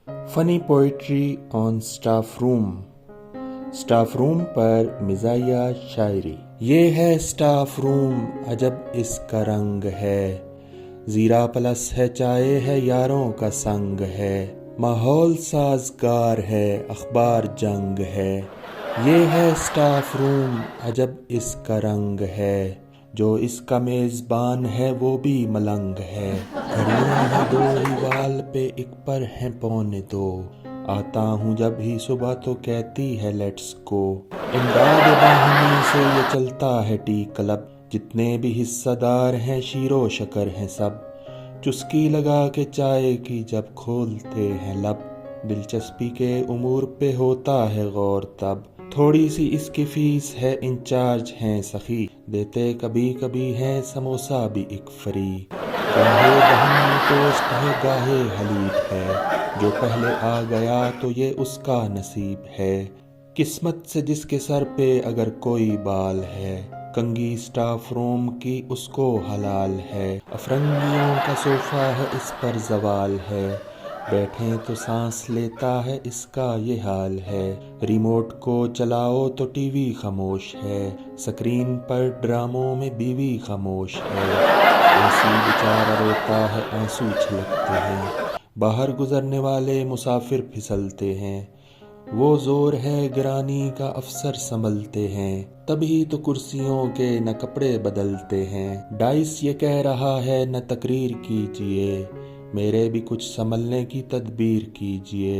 فنی پوئٹری آن staff room. Staff room پر مزاحیہ شاعری۔ یہ ہے اسٹاف روم عجب اس کا رنگ ہے، زیرا پلس ہے چائے ہے یاروں کا سنگ ہے، ماحول سازگار ہے اخبار جنگ ہے۔ یہ ہے اسٹاف روم عجب اس کا رنگ ہے، جو اس کا میزبان ہے وہ بھی ملنگ ہے۔ گھڑیاں ہیں دو ہی وال پہ ایک پر ہیں پونے دو، آتا ہوں جب ہی صبح تو کہتی ہے لیٹس گو۔ امداد باہمی سے یہ چلتا ہے ٹی کلب، جتنے بھی حصہ دار ہیں شیر و شکر ہیں سب، چسکی لگا کے چائے کی جب کھولتے ہیں لب، دلچسپی کے امور پہ ہوتا ہے غور تب، تھوڑی سی اس کی فیس ہے انچارج ہیں سخی، دیتے کبھی کبھی ہیں سموسہ بھی ایک فری، گاہے دہن میں ٹوسٹ ہے گاہے حلیب ہے، جو پہلے آ گیا تو یہ اس کا نصیب ہے، قسمت سے جس کے سر پہ اگر کوئی بال ہے، کنگھی اسٹاف روم کی اس کو حلال ہے، افرنگیوں کا صوفہ ہے اس پر زوال ہے، بیٹھیں تو سانس لیتا ہے اس کا یہ حال ہے، ریموٹ کو چلاؤ تو ٹی وی خاموش ہے، سکرین پر ڈراموں میں بیوی خاموش ہے، اے سی بیچارہ روتا ہے آنسو چھلکتے ہیں، باہر گزرنے والے مسافر پھسلتے ہیں، وہ زور ہے گرانی کا افسر سنبھلتے ہیں، تبھی تو کرسیوں کے نہ کپڑے بدلتے ہیں، ڈائس یہ کہہ رہا ہے نہ تقریر کیجئے، میرے بھی کچھ سنبھلنے کی تدبیر کیجئے۔